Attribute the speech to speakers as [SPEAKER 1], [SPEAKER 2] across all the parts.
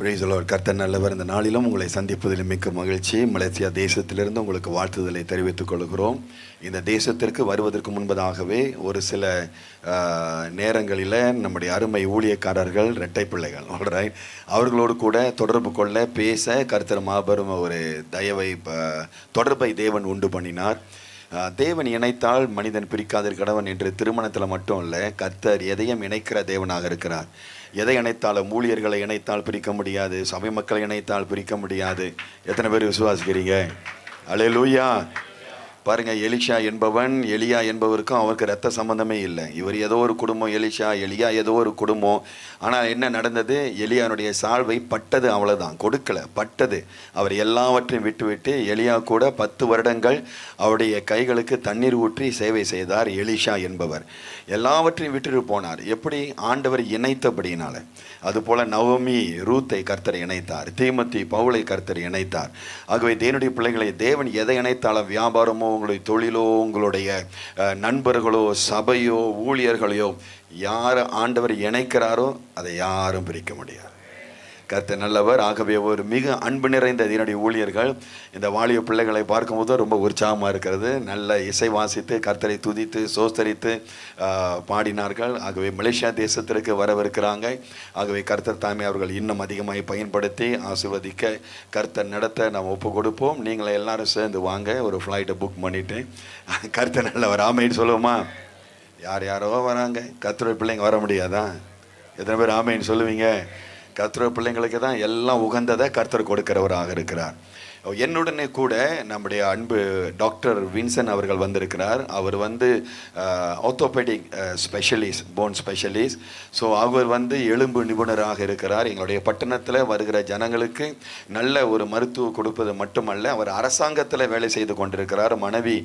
[SPEAKER 1] Praise the Lord. கர்த்தர் நல்லவர். இந்த நாளிலும் உங்களை சந்திப்பதில் மிக்க மகிழ்ச்சி. மலேசியா தேசத்திலிருந்து உங்களுக்கு வாழ்த்துதலை தெரிவித்துக் கொள்கிறோம். இந்த தேசத்திற்கு வருவதற்கு முன்பதாகவே ஒரு சில நேரங்களில் நம்முடைய அருமை ஊழியக்காரர்கள் இரட்டை பிள்ளைகள் அவர்களோடு கூட தொடர்பு கொள்ள பேச கர்த்தர் மாபெரும் ஒரு தொடர்பை தேவன் உண்டு பண்ணினார். தேவன் இணைத்தால் மனிதன் பிரிக்காதிருக்கிறவன் என்று திருமணத்தில் மட்டும் இல்லை, கர்த்தர் எதையும் இணைக்கிற தேவனாக இருக்கிறார். எதை இணைத்தாலும் ஊழியர்களை இணைத்தால் பிரிக்க முடியாது, சபை மக்களை இணைத்தால் பிரிக்க முடியாது. எத்தனை பேர் விசுவாசிக்கிறீங்க? அல்லேலூயா. பாருங்க, எலிஷா என்பவன் எலியா என்பவருக்கும் அவருக்கு ரத்த சம்பந்தமே இல்லை. இவர் ஏதோ ஒரு குடும்பம், எலியா ஏதோ ஒரு குடும்பம். ஆனால் என்ன நடந்தது? எலியானுடைய சால்வை பட்டது, அவ்வளோதான், கொடுக்கல, பட்டது. அவர் எல்லாவற்றையும் விட்டுவிட்டு எலியா கூட 10 வருடங்கள் அவருடைய கைகளுக்கு தண்ணீர் ஊற்றி சேவை செய்தார். எலிஷா என்பவர் எல்லாவற்றையும் விட்டுட்டு போனார். எப்படி? ஆண்டவர் இணைத்தபடியினால. அதுபோல நவமி ரூத்தை கர்த்தர் இணைத்தார், தீமோத்தி பவுலை கர்த்தர் இணைத்தார். ஆகவே தேவனுடைய பிள்ளைகளை, தேவன் எதை இணைத்தாலும், வியாபாரமோ, உங்களுடைய தொழிலோ, உங்களுடைய நண்பர்களோ, சபையோ, ஊழியர்களையோ, யார் ஆண்டவர் இணைக்கிறாரோ அதை யாரும் பிரிக்க முடியாது. கர்த்தர் நல்லவர். ஆகவே ஒரு மிக அன்பு நிறைந்த என்னுடைய ஊழியர்கள் இந்த வாலிய பிள்ளைகளை பார்க்கும்போது ரொம்ப உற்சாகமாக இருக்கிறது. நல்ல இசை வாசித்து கர்த்தரை துதித்து சோஸ்தரித்து பாடினார்கள். ஆகவே மலேசியா தேசத்திற்கு வரவிருக்கிறாங்க. ஆகவே கர்த்தர் தாமே அவர்கள் இன்னும் அதிகமாக பயன்படுத்தி ஆசீர்வதிக்க கர்த்தர் நடத்த நாம் ஒப்பு கொடுப்போம். நீங்களை எல்லாரும் சேர்ந்து வாங்க. ஒரு ஃப்ளைட்டை புக் பண்ணிவிட்டு கர்த்தர் நல்லவர். ஆமைன்னு சொல்லுவோமா? யாரோ வராங்க, கர்த்தருடைய பிள்ளைங்க வர முடியாதா? எத்தனை பேர் ஆமைன்னு சொல்லுவீங்க? கர்த்தருடைய பிள்ளைங்களுக்கு தான் எல்லாம் உகந்ததை கர்த்தர் கொடுக்கிறவராக இருக்கிறார். என்னுடனே கூட நம்முடைய அன்பு டாக்டர் வின்சன் அவர்கள் வந்திருக்கிறார். அவர் orthopaedic specialist, bone specialist. So அவர் எலும்பு நிபுணராக இருக்கிறார். எங்களுடைய பட்டணத்தில் வருகிற ஜனங்களுக்கு நல்ல ஒரு மருத்துவம் கொடுப்பது மட்டுமல்ல, அவர் அரசாங்கத்தில் வேலை செய்து கொண்டிருக்கிறார். மனைவி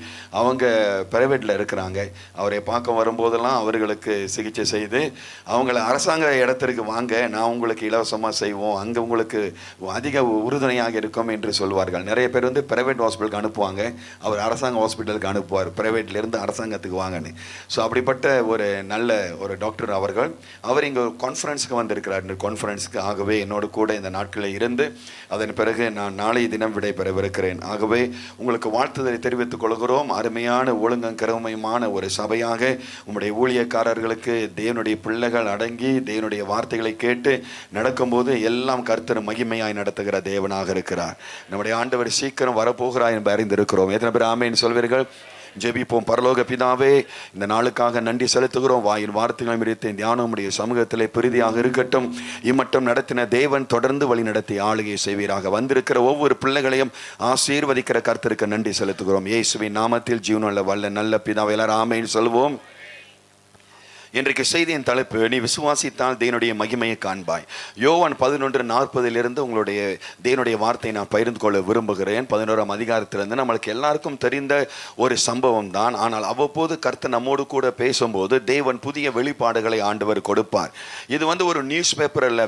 [SPEAKER 1] அவங்க பிரைவேட்டில் இருக்கிறாங்க. அவரை பார்க்க வரும்போதெல்லாம் அவர்களுக்கு சிகிச்சை செய்து அவங்கள அரசாங்க இடத்திற்கு வாங்க, நான் உங்களுக்கு இலவசமாக செய்வோம், அங்கே உங்களுக்கு அதிக உறுதுணையாக இருக்கும் என்று சொல்வார்கள். நிறைய பேர் பிரைவேட் ஹாஸ்பிட்டலுக்கு அனுப்புவாங்க, அவர் அரசாங்க ஹாஸ்பிட்டலுக்கு அனுப்புவார், பிரைவேட்லேருந்து அரசாங்கத்துக்கு வாங்கன்னு. ஸோ அப்படிப்பட்ட ஒரு நல்ல ஒரு டாக்டர் அவர் இங்கே கான்ஃபரன்ஸுக்கு வந்திருக்கிறார். இந்த கான்ஃபரன்ஸுக்கு ஆகவே என்னோடு கூட இந்த நாட்களில் இருந்து அதன் பிறகு நான் நாளைய தினம் விடைபெறவிருக்கிறேன். ஆகவே உங்களுக்கு வாழ்த்துதலை தெரிவித்துக் கொள்கிறோம். அருமையான ஒழுங்கும் கிரமயமான ஒரு சபையாக உங்களுடைய ஊழியக்காரர்களுக்கு தேவனுடைய பிள்ளைகள் அடங்கி தேவனுடைய வார்த்தைகளை கேட்டு நடக்கும்போது எல்லாம் கர்த்தர் மகிமையாய் நடத்துகிற தேவனாக இருக்கிறார். நம்முடைய ஆண்டவர் சீக்கிரம் வரப்போகிறார் என்று அறிந்திருக்கிறோம். எத்தனை பேர் ஆமென் சொல்வீர்கள்? ஜெபிப்போம். பரலோக பிதாவே, இந்த நாளுக்காக நன்றி செலுத்துகிறோம். வாயின் வார்த்தைகளை மிரித்து தியானம் உடைய சமூகத்திலே பெரிதியாக இருக்கட்டும். இம்மட்டும் நடத்தின தேவன் தொடர்ந்து வழி நடத்தி ஆளுகை செய்வீராக. வந்திருக்கிற ஒவ்வொரு பிள்ளைகளையும் ஆசீர்வதிக்கிற கர்த்தருக்கு நன்றி செலுத்துகிறோம். இயேசுவின் நாமத்தில் ஜீவனுள்ள வல்ல நல்ல பிதாவே, எல்லாரும் ஆமென் சொல்வோம். இன்றைக்கு செய்தியின் தலைப்பு, நீ விசுவாசித்தால் தேவனுடைய மகிமையை காண்பாய். யோவான் 11:40 உங்களுடைய தேவனுடைய வார்த்தையை நான் பகிர்ந்து கொள்ள விரும்புகிறேன். 11ஆம் அதிகாரத்திலிருந்து நம்மளுக்கு எல்லாருக்கும் தெரிந்த ஒரு சம்பவம் தான். ஆனால் அவ்வப்போது கர்த்தர் நம்மோடு கூட பேசும்போது தேவன் புதிய வெளிப்பாடுகளை ஆண்டவர் கொடுப்பார். இது ஒரு நியூஸ் பேப்பர் அல்ல,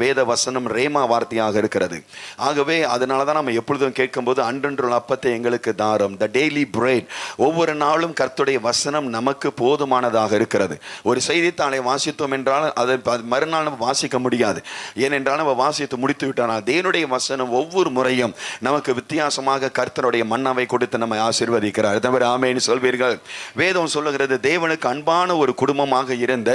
[SPEAKER 1] வேத வசனம் ரேமா வார்த்தையாக இருக்கிறது. ஆகவே அதனால தான் நம்ம எப்பொழுதும் கேட்கும்போது அன்றொன்று அப்பத்தை எங்களுக்கு தாரும், த டெய்லி பிரெட். ஒவ்வொரு நாளும் கர்த்தருடைய வசனம் நமக்கு போதுமானதாக இருக்கிறது. ஒரு செய்தித்தாளை வாசித்தோம் என்றால் அதை மறுநாள் நம்ம வாசிக்க முடியாது. ஏனென்றால் நம்ம வாசித்து முடித்து விட்டால் தேவனுடைய வசனம் ஒவ்வொரு முறையும் நமக்கு வித்தியாசமாக கர்த்தருடைய மன்னாவை கொடுத்து நம்மை ஆசீர்வதிக்கிறார். தவிர ஆமென் சொல்வீர்கள். வேதம் சொல்லுகிறது, தேவனுக்கு அன்பான ஒரு குடும்பமாக இருந்த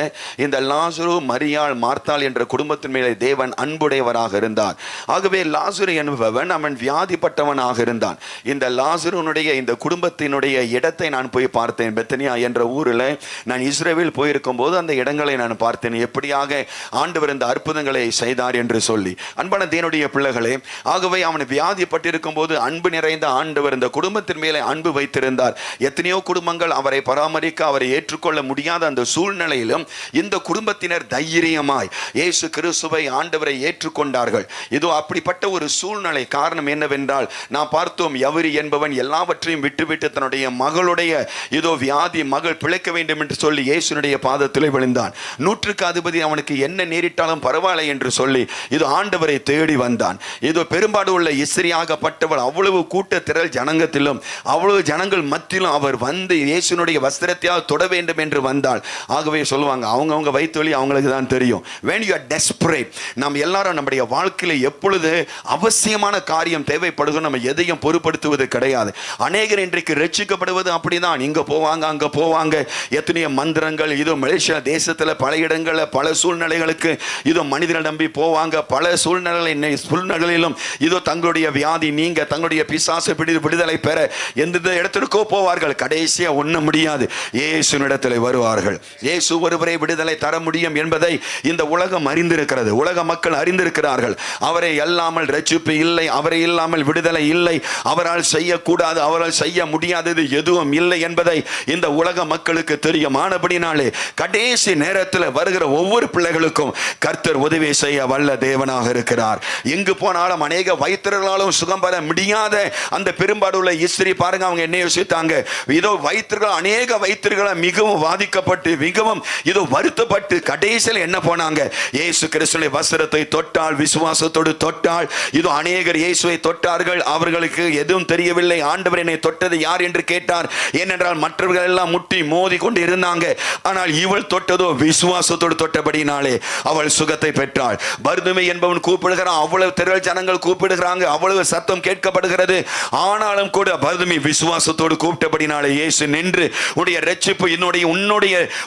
[SPEAKER 1] இந்த லாசரு, மரியாள், மார்த்தாள் என்ற குடும்பத்தின் மேலே தேவன் அன்புடையவராக இருந்தார். ஆகவே லாசரு என்பவன் அவன் வியாதிப்பட்டவனாக இருந்தான். இந்த லாசருனுடைய இந்த குடும்பத்தினுடைய இடத்தை நான் போய் பார்த்தேன். பெத்தனியா என்ற ஊரில் நான் இஸ்ரவேல் போயிருக்கும் போது அந்த இடங்களை நான் பார்த்தேன், எப்படியாக ஆண்டவர் இந்த அற்புதங்களை செய்தார் என்று சொல்லி. அன்பான தேவனுடைய பிள்ளைகளே, ஆகவே அவன் வியாதிப்பட்டிருக்கும் போது அன்பு நிறைந்த ஆண்டவர் இந்த குடும்பத்தின் மேலே அன்பு வைத்திருந்தார். எத்தனையோ குடும்பங்கள் அவரை பராமரிக்க, அவரை ஏற்றுக்கொள்ள முடியாத அந்த சூழ்நிலையிலும் இந்த குடும்பத்தினர் தைரியமாய் இயேசு கிறிஸ்துவை ஆண்டவரை ஏற்றுக்கொண்டார்கள். இதோ அப்படிப்பட்ட ஒரு சூழ்நிலை. காரணம் என்னவென்றால், நான் பார்த்தோம், யவரி என்பவன் எல்லாவற்றையும் விட்டுவிட்டு தன்னுடைய மகளுடைய இதோ வியாதி மகள் பிழைக்க வேண்டும் என்று சொல்லி இயேசுனுடைய இயேசுனுடைய பாதத்தில் விழுந்தான். 100க்கு அதிபதி அவனுக்கு என்ன நேரிட்டாலும் பரவாயில்லை என்று சொல்லி இது ஆண்டவரை தேடி வந்தான். இது பெரும்பாடு உள்ள இஸ்திரியாகப்பட்டவள் அவ்வளவு கூட்ட திரள் ஜனங்கத்திலும் அவ்வளவு ஜனங்கள் மத்தியிலும் அவர் வந்து இயேசுனுடைய வஸ்திரத்தையாக தொட வேண்டும் என்று வந்தாள். ஆகவே சொல்லுவாங்க, அவங்கவுங்க வயிற்று அவங்களுக்கு தான் தெரியும். when you are desperate, நாம் எல்லாரும் நம்முடைய வாழ்க்கையில எப்பொழுது அவசியமான காரியம் தேவைப்படுதோ நம்ம எதையும் பொறுப்படுத்துவது கிடையாது. அநேகர் இன்றைக்கு ரட்சிக்கப்படுவது அப்படிதான். இங்க போவாங்க அங்க போவாங்க, எத்தனையோ மந்திரங்கள். இது மலேசியா தேசத்துல பல இடங்கள்ல பல சூழ்நிலைகளுக்கு இதோ மனிதனை நம்பி போவாங்க. பல சூழ்நிலையிலும் இதோ தங்களுடைய வியாதி நீங்க, தங்களுடைய பிசாசு விடுதலை பெற எந்த இடத்திற்கோ போவார்கள். கடைசியா ஒண்ண முடியாது, இயேசுவினிடத்தில் வருவார்கள். இயேசு ஒருவரை விடுதலை தர முடியும் என்பதை இந்த உலகம் அறிந்திருக்கிறது. உலக மக்கள் அறிந்திருக்கிறார்கள். அவரை இல்லாமல் ரட்சிப்பு இல்லை, அவரை இல்லாமல் விடுதலை இல்லை, அவரால் செய்யக்கூடாது, அவரால் செய்ய முடியாதது எதுவும் இல்லை என்பதை இந்த உலக மக்களுக்கு தெரியும். ஆனபடினாலே கடைசி நேரத்தில் வருகிற ஒவ்வொரு பிள்ளைகளுக்கும் கர்த்தர் உதவி செய்ய வல்ல தேவனாக இருக்கிறார். எங்கு போனாலும் அநேக வைத்தியர்களாலும் சுகம் பெற முடியாத அந்த பெரும்பாடுள்ள இஸ்திரி பாருங்க, அவங்க என்ன யோசித்தாங்க, இதோ வைத்தியர்கள் அநேக வைத்தியர்களை மிகவும் பாதிக்கப்பட்டு மிகவும் இதோ வருத்தப்பட்டு கடைசியில் என்ன போனாங்க, இயேசு கிறிஸ்துவின் வஸ்திரத்தை தொட்டால், விசுவாசத்தோடு தொட்டால். இதோ அநேகர் இயேசுவை தொட்டார்கள். அவர்களுக்கு எதுவும் தெரியவில்லை. ஆண்டவர் என்னை தொட்டது யார் என்று கேட்டார். ஏனென்றால் மற்றவர்கள் எல்லாம் முட்டி மோதி கொண்டு இருந்தாங்க. ஆனால் இவள் தொட்டதோ விசுவாசத்தோடு தொட்டபடினாலே அவள் சுகத்தை பெற்றாள். பர்துமை என்பவன் கூப்பிடுகிறான், அவ்வளவு திரள் ஜனங்கள் கூப்பிடுகிறாங்க, அவ்வளவு சத்தம் கேட்கப்படுகிறது. ஆனாலும் கூட பர்துமை விசுவாசத்தோடு கூப்பிட்டபடினாலே இயேசு நின்று உன்னுடைய ரட்சிப்பு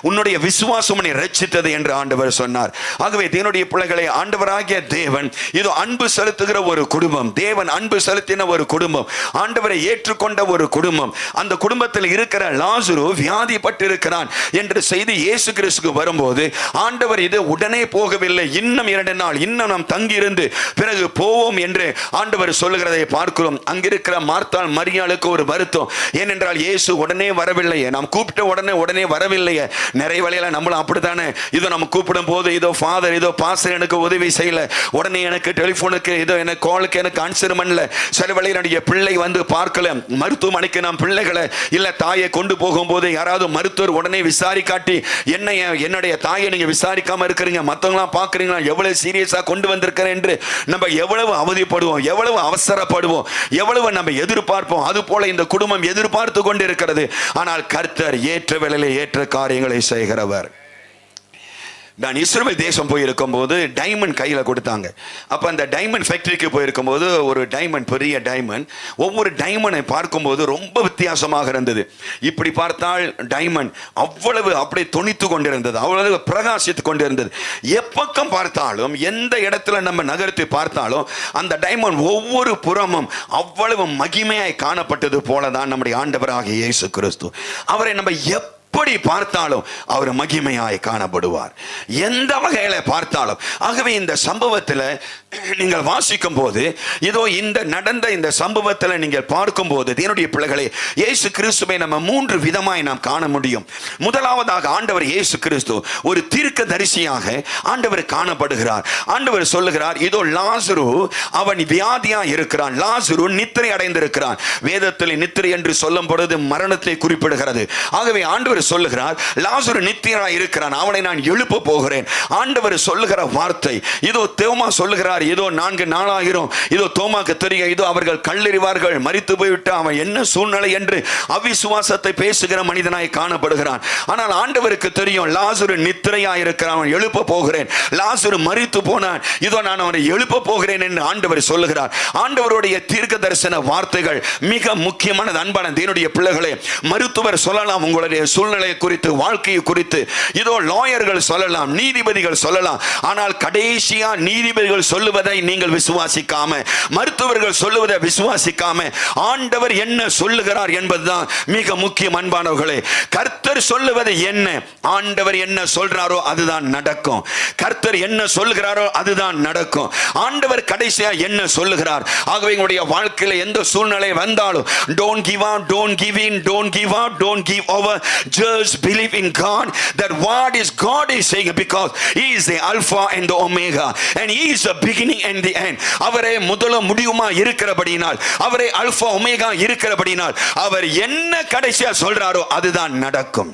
[SPEAKER 1] உன்னுடைய விசுவாசம் உன்னை ரட்சித்தது என்று ஆண்டவர் சொன்னார். ஆகவே தேவனுடைய பிள்ளைகளை, ஆண்டவராகிய தேவன் இது அன்பு செலுத்துகிற ஒரு குடும்பம். தேவன் அன்பு செலுத்தின ஒரு குடும்பம், ஆண்டவரை ஏற்றுக்கொண்ட ஒரு குடும்பம். அந்த குடும்பத்தில் இருக்கிற லாசரு வியாதிப்பட்டு இருக்கிறான் என்ற செய்தி இயேசு கிறிஸ்துக்கு வரும்போது ஆண்டவர் இது உடனே போகவில்லை. இன்னும் 2 நாள் இன்னும் நாம் தங்கியிருந்து பிறகு போவோம் என்று ஆண்டவர் சொல்லுகிறதை பார்க்கிறோம். அங்கிருக்கிற மார்த்தாள் மரியாளுக்கு ஒரு வருத்தம். ஏனென்றால் இயேசு உடனே வரவில்லையே, நாம் கூப்பிட்ட உடனே வரவில்லையே. நிறைய வழியில நம்மளும் அப்படித்தானே, இதோ நம்ம கூப்பிடும் போது இதோ ஃபாதர் இதோ பாஸ்டர் எனக்கு உதவி செய்யல, உடனே எனக்கு டெலிபோனுக்கு இதோ எனக்கு காலுக்கு எனக்கு ஆன்சர் பண்ணல. சில வழியில் என்னுடைய பிள்ளை வந்து பார்க்கல, மருத்துவமனைக்கு நாம் பிள்ளைகளை இல்ல தாயை கொண்டு போகும்போது யாராவது மருத்துவர் உடனே விசாரிக்காட்டி என்னுடைய தாயை நீங்க விசாரிக்காம இருக்கிறீங்க, மற்றவங்களாம் பார்க்குறீங்களா, எவ்வளவு சீரியஸா கொண்டு வந்திருக்கிறேன் என்று நம்ம எவ்வளவு அவதிப்படுவோம், எவ்வளவு அவசரப்படுவோம், எவ்வளவு நம்ம எதிர்பார்ப்போம். அது போல இந்த குடும்பம் எதிர்பார்த்து கொண்டு இருக்கிறது. ஆனால் கர்த்தர் ஏற்ற வேளையிலே ஏற்ற காரியங்களை செய்கிறவர். நான் இஸ்ரேல் தேசம் போயிருக்கும் போது டைமண்ட் கையில் கொடுத்தாங்க. அப்போ அந்த டைமண்ட் ஃபேக்டரிக்கு போயிருக்கும் போது ஒரு டைமண்ட், பெரிய டைமண்ட், ஒவ்வொரு டைமண்டை பார்க்கும்போது ரொம்ப வித்தியாசமாக இருந்தது. இப்படி பார்த்தால் டைமண்ட் அவ்வளவு அப்படியே தொனித்து கொண்டிருந்தது, அவ்வளவு பிரகாசித்து கொண்டிருந்தது. எப்பக்கம் பார்த்தாலும் எந்த இடத்துல நம்ம நகர்த்தி பார்த்தாலும் அந்த டைமண்ட் ஒவ்வொரு புறமும் அவ்வளவு மகிமையாய் காணப்பட்டது போலதான் நம்முடைய ஆண்டவராகிய இயேசு கிறிஸ்து. அவரை நம்ம எப்படி பார்த்தாலும் அவர் மகிமையாய் காணப்படுவார், எந்த வகையில பார்த்தாலும். ஆகவே இந்த சம்பவத்தில் நீங்கள் வாசிக்கும் போது இதோ இந்த நடந்த இந்த சம்பவத்தில் நீங்கள் பார்க்கும் போது என்னுடைய பிள்ளைகளே, இயேசு கிறிஸ்துவை நம்ம 3 விதமாய் நாம் காண முடியும். முதலாவதாக ஆண்டவர் இயேசு கிறிஸ்து ஒரு தீர்க்கதரிசியாக ஆண்டவர் காணப்படுகிறார். ஆண்டவர் சொல்லுகிறார், இதோ லாசரு அவன் வியாதியா இருக்கிறான், லாசரு நித்திரை அடைந்திருக்கிறான். வேதத்தில் நித்திரை என்று சொல்லும் பொழுது மரணத்தை குறிப்பிடுகிறது. ஆகவே ஆண்டவர் சொல்லுகிறார், லாசரு நித்திரையா இருக்கிறான், அவனை நான் எழுப்ப போகிறேன். ஆண்டவர் சொல்லுகிற வார்த்தை இதோ தோமா சொல்லுகிறார், இதோ 4 நாளாயிரும், இதோ தோமாக்கு தெரியும், இதோ அவர்கள் கல்லெறிவார்கள், மரித்து போய்விட்டு அவன் என்ன சூழ்நிலை என்று அவிசுவாசத்தை பேசுகிற மனிதனாய் காணப்படுகிறான். ஆனால் ஆண்டவருக்கு தெரியும், லாசரு நித்திரையா இருக்கிறான், அவன் எழுப்ப போகிறேன். லாசரு மரித்து போனான், இதோ நான் அவனை எழுப்ப போகிறேன் என்று ஆண்டவர் சொல்லுகிறார். ஆண்டவருடைய தீர்க்க தரிசன வார்த்தைகள் மிக முக்கியமானது. அன்பான தேவனுடைய பிள்ளைகளே, மருத்துவர் சொல்லலாம் உங்களுடைய சூழ்நிலை குறித்து, வாழ்க்கையை குறித்து, இதோ லாயர்கள் சொல்லலாம், நீதிபதிகள் சொல்லலாம். ஆனால் கடைசியா நீதிபதிகள் சொல்லுவதை நீங்கள் விசுவாசிக்காம, மருத்துவர்கள் சொல்லுவதை விசுவாசிக்காம ஆண்டவர் என்ன சொல்லுகிறார் என்பதுதான் மிக முக்கியம். அன்பானவர்களே, கர்த்தர் சொல்லுவது என்ன, ஆண்டவர் என்ன சொல்றாரோ அதுதான் நடக்கும். கர்த்தர் என்ன சொல்லுகிறாரோ அதுதான் நடக்கும். ஆண்டவர் கடைசியா என்ன சொல்லுகிறார். ஆகவே உங்களுடைய வாழ்க்கையில எந்த சூழ்நிலை வந்தாலும் don't give up, don't give in, don't give up, don't give over. Just believe in God, that what is God is saying, because He is the Alpha and the Omega, and He is the beginning and the end. அவரே முதலும் முடிவுமா இருக்கிறபடினால், அவரே alpha omega இருக்கிறபடினால் அவர் என்ன கடைசியா சொல்றாரோ அதுதான் நடக்கும்.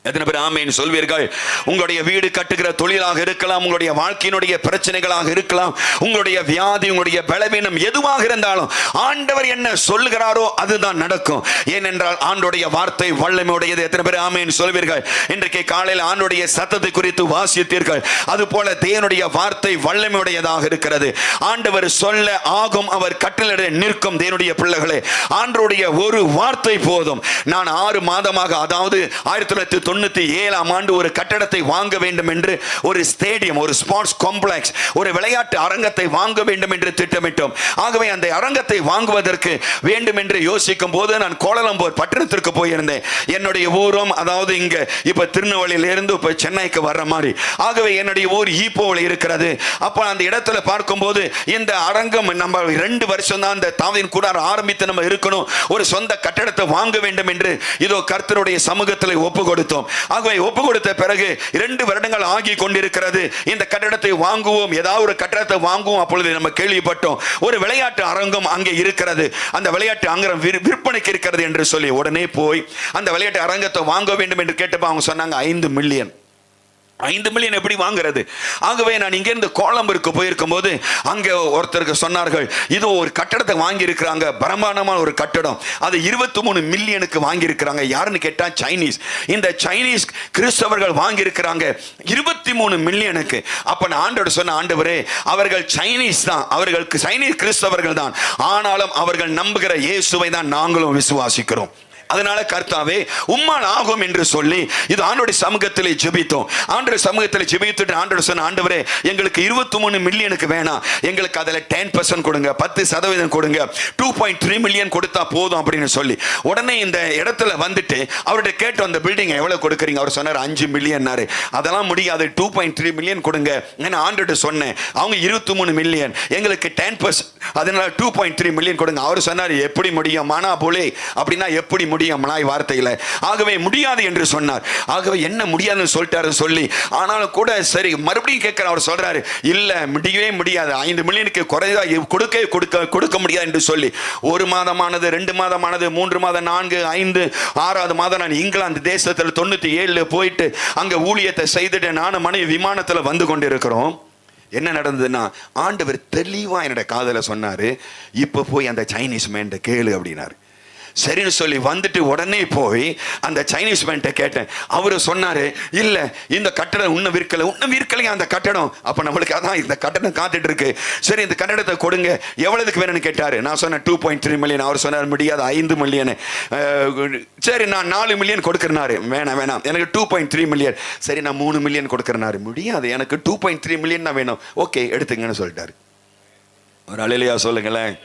[SPEAKER 1] எத்தனை பேர் ஆமென் சொல்வீர்கள்? உங்களுடைய வீடு கட்டுகிற தொழிலாக இருக்கலாம், உங்களுடைய வாழ்க்கையினுடைய பிரச்சனைகளாக இருக்கலாம், உங்களுடைய வியாதி, உங்களுடைய பலவீனம் எதுவாக இருந்தாலும் ஆண்டவர் என்ன சொல்லுகிறாரோ அதுதான் நடக்கும். ஏனென்றால் ஆண்டோடைய வார்த்தை வல்லமையுடையது. எத்தனை பேர் ஆமென் சொல்வீர்கள்? இன்றைக்கு காலையில் ஆண்டோடைய சத்தத்தை குறித்து வாசித்தீர்கள். அதுபோல தேவனுடைய வார்த்தை வல்லமையுடையதாக இருக்கிறது. ஆண்டவர் சொல்ல ஆகும், அவர் கட்டளையிட நிற்கும். தேவனுடைய பிள்ளைகளே, ஆண்டவருடைய ஒரு வார்த்தை போதும். நான் 6 மாதமாக, அதாவது 1997 ஆண்டு ஒரு கட்டடத்தை வாங்க வேண்டும் என்று, ஒரு ஸ்டேடியம், ஒரு ஸ்போர்ட்ஸ் காம்ப்ளெக்ஸ், ஒரு விளையாட்டு அரங்கத்தை வாங்க வேண்டும் என்று திட்டமிட்டோம். ஆகவே அந்த அரங்கத்தை வாங்குவதற்கு வேண்டும் என்று யோசிக்கும் போது நான் கோலாலம்பூர் பட்டணத்திற்கு போயிருந்தேன். என்னுடைய ஊரும், அதாவது இங்க இப்ப திருநெல்வேலியிலிருந்து இப்ப சென்னைக்கு வர்ற மாதிரி. ஆகவே என்னுடைய ஊர் ஈப்போவில் இருக்கிறது. அப்ப அந்த இடத்துல பார்க்கும்போது இந்த அரங்கம் நம்ம 2 வருஷம் தான் இந்த தாவீதின் கூடாரம் ஆரம்பித்து நம்ம இருக்கணும், ஒரு சொந்த கட்டடத்தை வாங்க வேண்டும் என்று இதோ கர்த்தருடைய சமூகத்தில் ஒப்பு கொடுத்தோம். ஆகவே ஒப்பு கொடுத்த பிறகு 2 வருடங்கள் ஆகி கொண்டிருக்கிறது. இந்த கட்டடத்தை வாங்குவோம், ஏதாவது ஒரு கட்டடத்தை வாங்குவோம். அப்பொழுது நம்ம கேள்விப்பட்டோம் ஒரு விளையாட்டு அரங்கம் அங்கே இருக்கிறது, அந்த விளையாட்டு அரங்கம் விற்பனைக்கு இருக்கிறது என்று சொல்லி உடனே போய் அந்த விளையாட்டு அரங்கத்தை வாங்க வேண்டும் என்று கேட்டப்ப அவங்க சொன்னாங்க 5 மில்லியன். 5 மில்லியன் எப்படி வாங்குறது? ஆகவே நான் இங்கிருந்து கோலம்பூருக்கு போயிருக்கும் போது அங்கே ஒருத்தருக்கு சொன்னார்கள், இது ஒரு கட்டடத்தை வாங்கி இருக்கிறாங்க, பிரம்மாண்டமான ஒரு கட்டடம், அது 23 மில்லியனுக்கு வாங்கி இருக்கிறாங்க. யாருன்னு கேட்டா சைனீஸ். இந்த சைனீஸ் கிறிஸ்தவர்கள் வாங்கி இருக்கிறாங்க 23 மில்லியனுக்கு. அப்ப நான் ஆண்டவர் சொன்ன, ஆண்டவரே, அவர்கள் சைனீஸ் தான், அவர்களுக்கு சைனீஸ் கிறிஸ்தவர்கள் தான், ஆனாலும் அவர்கள் நம்புகிற இயேசுவை தான் நாங்களும் விசுவாசிக்கிறோம். அதனால கர்த்தாவே உம்மால் ஆகும் என்று சொல்லி இது ஆண்டவருடைய சமூகத்தில் ஜெபித்தோம். ஆண்டவருடைய சமூகத்தில் ஜெபித்துட்டு ஆண்டவர் சொன்ன, ஆண்டவரே, எங்களுக்கு 23 மில்லியனுக்கு வேணாம், எங்களுக்கு அதில் 10% கொடுங்க, 10% கொடுங்க, 2.3 மில்லியன் கொடுத்தா போதும் அப்படின்னு சொல்லி உடனே இந்த இடத்துல வந்துட்டு அவர்கிட்ட கேட்டோம், அந்த பில்டிங் எவ்வளவு கொடுக்குறீங்க? அவர் சொன்னார் 5 மில்லியன். அதெல்லாம் முடியாது, 2.3 மில்லியன் கொடுங்க. நான் ஆண்டவர்கிட்ட சொன்னேன், அவங்க 23 மில்லியன், எங்களுக்கு 10%, அதனால 2.3 மில்லியன் கொடுங்க. அவர் சொன்னார், எப்படி முடியும்? மானா போலே அப்படின்னா எப்படி முடியும் வார்த்தையில? ஆகவே முடியாது என்று சொன்னார். ஆகவே என்ன முடியாதுன்னு சொல்லிட்டாரு சொல்லி, ஆனாலும் கூட சரி மறுபடியும் கேட்கிற, அவர் சொல்றாரு, இல்ல முடியவே முடியாது, 5 மில்லியனுக்கு குறைதா கொடுக்க முடியாது என்று சொல்லி 1 மாதமானது, 2 மாதமானது, 3 மாதம், 4, 5, 6வது மாதம் நான் இங்கிலாந்து தேசத்தில் 97 போயிட்டு அங்க ஊழியத்தை செய்துட்டு நானும் மனைவி விமானத்தில் வந்து கொண்டிருக்கிறோம். என்ன நடந்ததுன்னா, ஆண்டவர் தெளிவா என்னோட காதல சொன்னாரு, இப்ப போய் அந்த சைனீஸ் மேன் கேளு அப்படின்னாரு. சரின்னு சொல்லி வந்துட்டு உடனே போய் அந்த சைனீஸ் மேன்ட்ட கேட்டேன். அவரு சொன்னாரு, இல்ல இந்த கட்டடம் இன்னும் விற்கலையா அந்த கட்டடம். அப்ப நம்மளுக்கு அதான் இந்த கட்டடம் காத்துட்டு இருக்கு, சரி இந்த கட்டடத்தை கொடுங்க, எவ்வளவுக்கு வேணும்னு கேட்டாரு. நான் சொன்னேன் 2.3 மில்லியன். அவர் சொன்னார், முடியாது, 5 மில்லியன். சரி நான் 4 மில்லியன் கொடுக்கறனாரு. வேணாம் எனக்கு 2.3 மில்லியன். சரி நான் 3 மில்லியன் கொடுக்கறனாரு. முடியாது, எனக்கு 2.3 மில்லியன் தான் வேணும். ஓகே எடுத்துங்கன்னு சொல்லிட்டாரு. ஒரு அல்லேலூயா சொல்லுங்களேன்.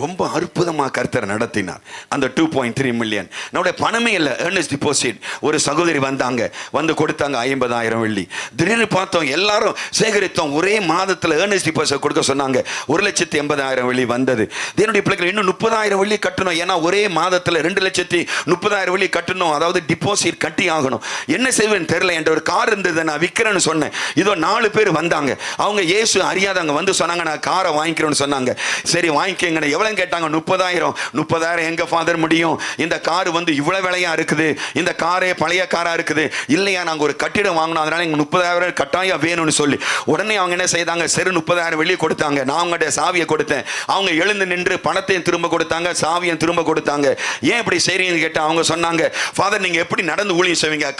[SPEAKER 1] ரொம்ப அற்புதமா கர்த்தர் நடத்தினார். அந்த 2.3 மில்லியன் நம்முடைய பணமே இல்லை, ஏர்னஸ்ட் டிபாசிட். ஒரு சகோதரி வந்தாங்க, வந்து கொடுத்தாங்க 50,000 வெள்ளி. திடீர்னு பார்த்தோம், எல்லாரும் சேகரித்தோம், ஒரே மாதத்தில் ஏர்னஸ்ட் டிபாசிட் கொடுக்க சொன்னாங்க. 1,80,000 வெள்ளி வந்தது. என்னுடைய பிள்ளைகள் இன்னும் 30,000 வெள்ளி கட்டணும், ஏன்னா ஒரே மாதத்தில் 2,30,000 வெள்ளி கட்டணும், அதாவது டிபாசிட் கட்டி ஆகணும். என்ன செய்வேன்னு தெரியல. என்ற ஒரு கார் இருந்தது, நான் விற்கிறேன்னு சொன்னேன். இதோ 4 பேர் வந்தாங்க, அவங்க இயேசு அறியாதவங்க வந்து சொன்னாங்க, நான் காரை வாங்கிக்கிறேன்னு சொன்னாங்க. சரி வாங்கிக்கங்க. எவ்வளவு கேட்டாங்க? 30,000. எங்க ஃபாதர் முடியும், இந்த கார் வந்து இவ்வளவு விலையா இருக்குது, இந்த காரே பழைய காரா இருக்குது. இல்லையா, நாங்க ஒரு கட்டிடம் வாங்கணும், அதனால எங்க 30,000 கட்டாயம் வேணும்னு சொல்லி உடனே அவங்க என்ன செய்தாங்க, சரி 30,000 வெளியே கொடுத்தாங்க. நான் அவங்கள்ட்ட சாவியை கொடுத்தேன். அவங்க எழுந்து நின்று பணத்தையும் திரும்ப கொடுத்தாங்க, சாவியும் திரும்ப கொடுத்தாங்க. ஏன் இப்படி செய்றீங்கன்னு கேட்டா அவங்க சொன்னாங்க, ஃபாதர் நீங்க எப்படி நடந்து ஊழியம் செய்வீங்க,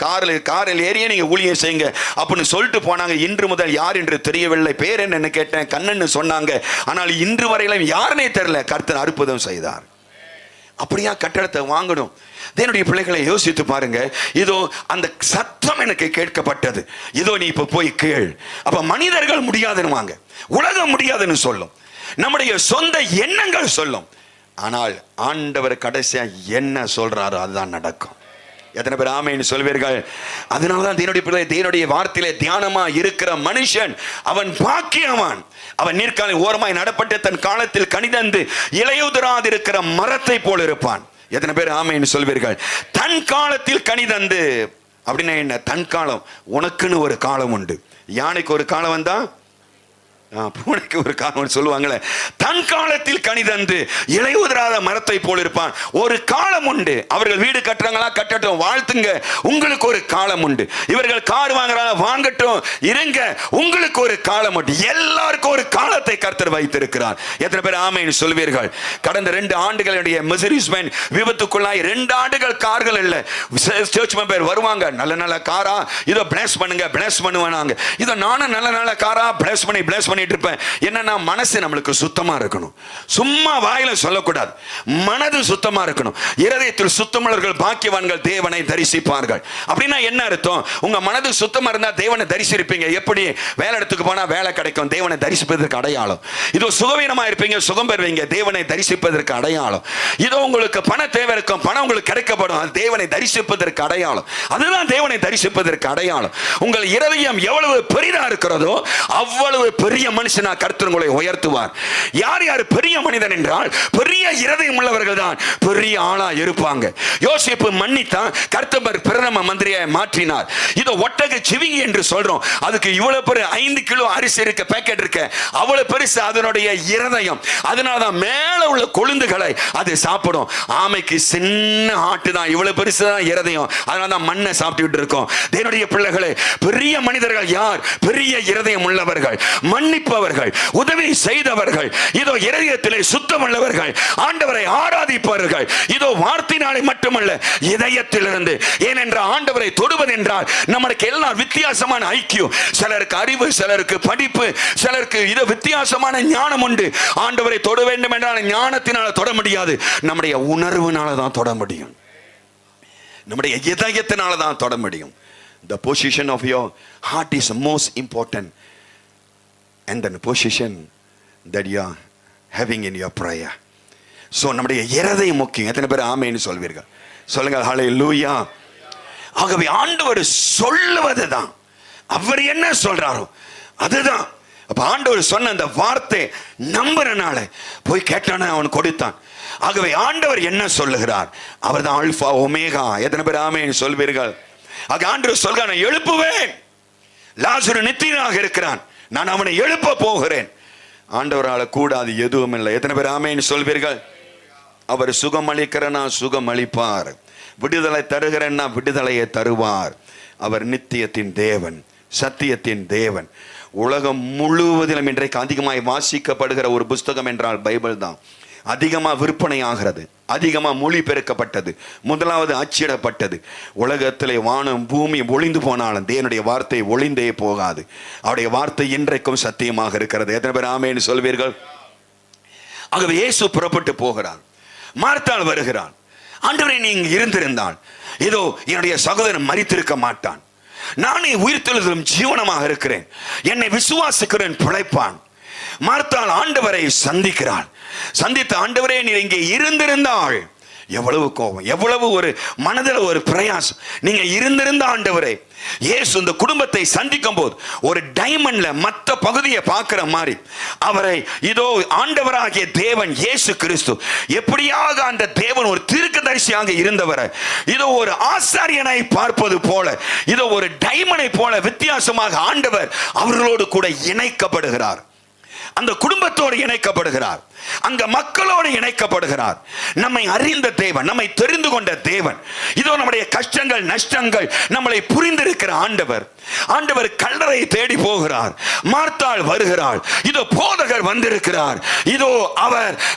[SPEAKER 1] காரில் ஏறியே நீங்க ஊழியம் செய்யுங்க அப்படின்னு சொல்லிட்டு போனாங்க. இன்று முதல் யார் என்று தெரியவில்லை. பேர் என்னன்னு கேட்டேன், கண்ணன்னு சொன்னாங்க. ஆனால் இன்று வரையிலும் யாருனே தெரியல. கர்த்தர் அற்புதம் செய்தார். அப்படியா கட்டடத்தை வாங்கணும்? தேவனுடைய பிள்ளைகளை யோசித்து பாருங்க. இதோ அந்த சத்தம் எனக்கு கேட்கப்பட்டது, இதோ நீ இப்ப போய் கேள். அப்ப மனிதர்கள் முடியாதுன்னு வாங்க, உலகம் முடியாதுன்னு சொல்லும், நம்முடைய சொந்த எண்ணங்கள் சொல்லும். ஆனால் ஆண்டவர் கடைசியா என்ன சொல்றாரோ அதுதான் நடக்கும். எத்தனை பேர் ஆமென் சொல்வீர்கள்? அதனாலதான் தேவனுடைய வார்த்தையிலே தியானமா இருக்கிற மனுஷன் அவன் பாக்கியவான். அவன் நீர்க்காலின் ஓரமாய் நடப்பட்டு தன் காலத்தில் கனிதந்து இலையுதிராதிருக்கிற மரத்தை போல் இருப்பான். எத்தனை பேர் ஆமென் சொல்வீர்கள்? தன் காலத்தில் கனிதந்து அப்படின்னா என்ன? தன் காலம். உனக்குன்னு ஒரு காலம் உண்டு. யானைக்கு ஒரு காலம் வந்தா பூனைக்கு ஒரு காலம் சொல்லுவாங்களே, தன் காலத்தில் கனி தந்து இலையுதிராத மரத்தை போல் இருப்பான். ஒரு காலம் உண்டு. அவர்கள் வீடு கட்டுறாங்களா, கட்டட்டும், வாழ்த்துங்க, உங்களுக்கு ஒரு காலம் உண்டு. இவர்கள் கார் வாங்குறாங்க, வாங்கட்டும், இருங்க, உங்களுக்கு ஒரு காலம் உண்டு. எல்லாருக்கும் ஒரு காலத்தை கர்த்தர் வைத்திருக்கிறார். எத்தனை பேர் ஆமென் சொல்வீர்கள்? கடந்த 2 ஆண்டுகளுடைய மெர்சிடிஸ்-பென் விபத்துக்குள்ளாய் 2 ஆண்டுகள் கார்கள் இல்ல. சர்ச் மெம்பர் வருவாங்க, நல்ல நல்ல காரா, இதோ பிளஸ் பண்ணுங்க, பிளஸ் பண்ணுவாங்க. இதோ நானும் நல்ல நல்ல காரா பிளஸ் பண்ணி இருப்பேன். என்னன்னா, மனசு நம்மளுக்கு சுத்தமா இருக்கணும். சும்மா வாயில சொல்லக்கூடாது, மனது சுத்தமா இருக்கணும். இருதயத்தில் சுத்தமுள்ளவர்கள் பாக்கியவான்கள், தேவனை தரிசிப்பார்கள். அப்படின்னா என்ன அர்த்தம்? உங்க மனது சுத்தமா இருந்தா தேவனை தரிசிப்பீங்க. எப்படி? வேலை இடத்துக்கு போனா வேலை கிடைக்கும், தேவனை தரிசிப்பதற்கு அடையாளம். இதோ சுகவீனமா இருப்பீங்க, சுகம் பெறுவீங்க, தேவனை தரிசிப்பதற்கு அடையாளம். இதோ உங்களுக்கு பண தேவை இருக்கும், பணம் உங்களுக்கு கிடைக்கப்படும், அது தேவனை தரிசிப்பதற்கு அடையாளம். அதுதான் தேவனை தரிசிப்பதற்கு அடையாளம். உங்கள் இருதயம் எவ்வளவு பெரிதா இருக்கிறதோ அவ்வளவு பெரிய மனுஷனா கர்த்தர் உங்களை உயர்த்துவார். யார் யார் பெரிய மனிதன் என்றால், பெரிய இருதயம் உள்ளவர்கள் தான் பெரிய ஆளா இருப்பாங்க. யோசேப்பு மன்னித்தான், கர்த்தர் பிரதம மந்திரியை மாற்றினார். இதோ ஒட்டக சிவிங்கி என்று சொல்றோம், அதுக்கு இவ்வளவு பெரிய 5 கிலோ அரிசி இருக்க பேக்கெட் இருக்க, அவ்வளவு பெருசு அதனுடைய இருதயம். அதனாலதான் மேல உள்ள கொழுந்துகளை அது சாப்பிடும். ஆமைக்கு சின்ன ஆட்டு தான், இவ்வளவு பெருசு தான் இருதயம், அதனாலதான் மண்ணை சாப்பிட்டு இருக்கோம். தேவனுடைய பிள்ளைகளே, பெரிய மனிதர்கள் யார்? பெரிய இருதயம் உள்ளவர்கள், மன்னிப்பவர்கள், உதவி செய்தவர்கள், இதோ இதயத்திலே சுத்தம் உள்ளவர்கள், ஆண்டவரை ஆராதிப்பவர்கள். இதோ வார்த்தையினாலே மட்டுமல்ல, இதயத்திலிருந்து. ஏனென்றால் ஆண்டவரை தொடுவது என்றால் நமக்கு எல்லாம் வித்தியாசமான ஐக்கியம். சிலருக்கு அறிவு, சிலருக்கு படிப்பு, சிலருக்கு இது வித்தியாசமான ஞானம் உண்டு. ஆண்டவரை தொட வேண்டும் என்றால் ஞானத்தினால தொட முடியாது, நம்முடைய உணர்வுனால தான் தொட முடியும், நம்முடைய இதயத்தினால தான் தொட முடியும். The position of your heart is most important, and the position that you are having in your prayer. So நம்முடைய இருதயம் முக்கியம். எத்தனை பேர் ஆமென் சொல்வீர்கள்? சொல்லுங்க ஹல்லேலூயா. ஆகவே ஆண்டவர் சொல்லுவதுதான், அவர் என்ன சொல்றாரோ அதுதான். அப்ப ஆண்டவர் சொன்ன அந்த வார்த்தை நம்புறனால போய் கேட்டானே, அவன் கொடுத்தான். ஆகவே ஆண்டவர் என்ன சொல்லுகிறார்? அவர் தான் ஆல்பா ஒமேகா. எத்தனை பேர் ஆமென் சொல்வீர்கள்? ஆக ஆண்டவர் சொல்றான், எழுப்புவேன், லாசரு நித்தியனாக இருக்கிறான், நான் அவனை எழுப்ப போகிறேன். ஆண்டவரால கூடாது எதுவும் இல்லை. எத்தனை பேர் ஆமென் சொல்வீர்கள்? அவர் சுகம் அளிக்கிறனா சுகம் அளிப்பார், விடுதலை தருகிறன்னா விடுதலையை தருவார். அவர் நித்தியத்தின் தேவன், சத்தியத்தின் தேவன். உலகம் முழுவதிலும் இன்றைக்கு அதிகமாய் வாசிக்கப்படுகிற ஒரு புஸ்தகம் என்றால் பைபிள் தான். அதிகமாக விற்பனை ஆகிறது, அதிகமாக மொழிபெயர்க்கப்பட்டது, முதலாவது அச்சிடப்பட்டது. உலகத்திலே வானம் பூமி ஒளிந்து போனாலும் தேவனுடைய வார்த்தை ஒளிந்தே போகாது. அவருடைய வார்த்தை இன்றைக்கும் சத்தியமாக இருக்கிறது. எத்தனை பேர் ஆமென் சொல்வீர்கள்? ஆகவே இயேசு புறப்பட்டு போகிறார், மார்த்தாள் வருகிறான். ஆண்டவரே, நீங்க இருந்திருந்தால் ஏதோ என்னுடைய சகோதரன் மரித்திருக்க மாட்டான், நானே உயிர்த்தெழுதலும் ஜீவனமாக இருக்கிறேன், என்னை விசுவாசிக்கிறேன் பிழைப்பான். மார்த்தாள் ஆண்டவரை சந்திக்கிறாள். சந்தித்த ஆண்டவரே, நீ இங்கே இருந்திருந்தாள், எவ்வளவு கோபம், எவ்வளவு ஒரு மனதில் ஒரு பிரயாசம். நீங்க இருந்திருந்த ஆண்டவரே, இயேசு இந்த குடும்பத்தை சந்திக்கும் போது ஒரு டைமண்ட்ல மற்ற பகுதியை பார்க்கிற மாதிரி அவரை, இதோ ஆண்டவராகிய தேவன் இயேசு கிறிஸ்து எப்படியாக அந்த தேவன் ஒரு தீர்க்கதரிசியாக இருந்தவரை இதோ ஒரு ஆசாரியனை பார்ப்பது போல, இதோ ஒரு டைமண்டை போல வித்தியாசமாக ஆண்டவர் அவர்களோடு கூட இணைக்கப்படுகிறார். அந்த குடும்பத்தோடு இணைக்கப்படுகிறார், அங்க மக்களோடு இணைக்கப்படுகிறார். நம்மை அறிந்த தேவன், நம்மை தெரிந்து கொண்ட தேவன், இதோ நம்முடைய கஷ்டங்கள் நஷ்டங்கள் நம்மளை புரிந்திருக்கிற ஆண்டவர். ஆண்டவர் கல்லறை தேடி போகிறார், மார்த்தாள் வருகிறாள், இதோ போதகர் வந்திருக்கிறார், இதோ